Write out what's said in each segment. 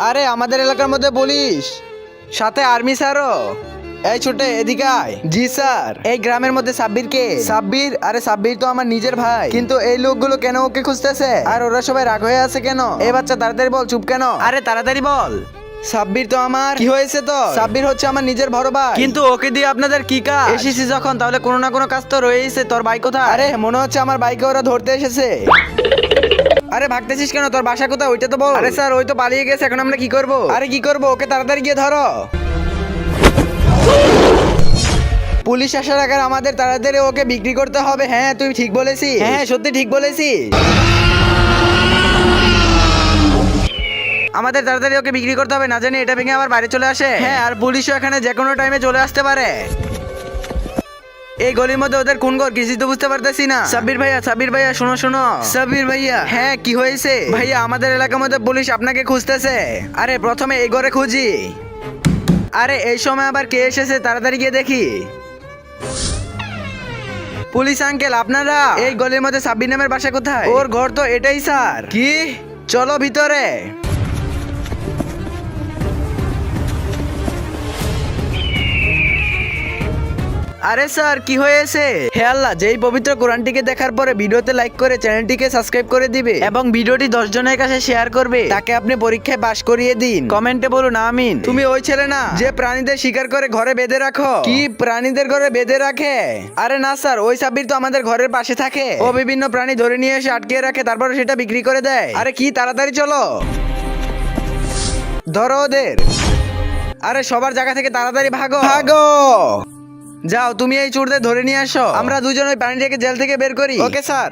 আরে আমাদের এলাকার মধ্যে পুলিশ, সাথে আর্মি স্যারও। এই ছোটে এদিকে আয়। জি স্যার। এই গ্রামের মধ্যে সাব্বির কে? সাব্বির? আরে সাব্বির তো আমার নিজের ভাই, কিন্তু এই লোকগুলো কেন ওকে খুঁজতেছে আর ওরা সবাই রাগ হয়ে আছে কেন? এই বাচ্চা তাড়াতাড়ি বল, চুপ কেন? আরে তাড়াতাড়ি বল। সাব্বির তো আমার কি হয়েছে? তো সাব্বির হচ্ছে আমার নিজের বড় ভাই, কিন্তু ওকে দিয়ে আপনাদের কি কাজ? এসেছি যখন তাহলে কোনো না কোনো কাজ তো রয়েছে। তোর ভাই কোথায়? আরে মনে হচ্ছে আমার ভাইকে ওরা ধরতে এসেছে। আরে ভাগতেছিস কেন? তোর বাসা কোথায় ওইটা তো বল। আরে স্যার ওই তো পালিয়ে গেছে, এখন আমরা কি করব? আরে কি করব? ওকে তাড়াতাড়ি গিয়ে ধরো। পুলিশ আসার আগে আমাদের তাড়াতাড়ি ওকে বিক্রি করতে হবে। হ্যাঁ তুই ঠিক বলেছিস, হ্যাঁ সত্যি ঠিক বলেছিস। আমাদের তাড়াতাড়ি ওকে বিক্রি করতে হবে, না জানি এটা ভেঙে আবার বাইরে চলে আসে। হ্যাঁ আর পুলিশও এখানে যে কোনো টাইমে চলে আসতে পারে। এই গলির মধ্যে ওদের কোন ঘর কিছুই তো বুঝতে পারতেছি না। সাব্বির ভাইয়া শোনো শোনো। সাব্বির ভাইয়া, হ্যাঁ কি হয়েছে? ভাইয়া আমাদের এলাকার মধ্যে পুলিশ আপনাকে খুঁজতেছে। আরে প্রথমে এই ঘরে খুঁজি। আরে এই সময় আবার কে এসেছে? তাড়াতাড়ি গিয়ে দেখি। পুলিশ আঙ্কেল আপনারা? এই গলির মধ্যে সাব্বির নামের বাসা কোথায়? ওর ঘর তো এটাই স্যার। কি? চলো ভিতরে। আরে স্যার কি হয়েছে? হে আল্লাহ, যেই পবিত্র কোরআনটিকে দেখার পরে ভিডিওতে লাইক করে চ্যানেলটিকে সাবস্ক্রাইব করে দিবে এবং ভিডিওটি 10 জনের কাছে শেয়ার করবে, তাকে আপনি পরীক্ষায় পাশ করিয়ে দিন। কমেন্টে বলুন আমিন। তুমি ওই ছেলে না যে প্রাণীদের শিকার করে ঘরে বেঁধে রাখো? কি প্রাণীদের ঘরে বেঁধে রাখে? আরে না স্যার, ওই সাব্বির তো আমাদের ঘরের পাশে থাকে। ও বিভিন্ন প্রাণী ধরে নিয়ে এসে আটকে রাখে, তারপরে সেটা বিক্রি করে দেয়। আরে কি, তাড়াতাড়ি চলো, ধরো ওদের। আরে সবার জায়গা থেকে তাড়াতাড়ি ভাগো ভাগো। যাও তুমি এই চোরদের ধরে নিয়ে আসো, আমরা দুজন ওই প্রাণীটাকে জেল থেকে বের করি। Okay sir.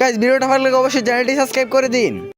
গাইস ভিডিওটা ভালো লাগলে অবশ্যই চ্যানেলটি সাবস্ক্রাইব করে দিন।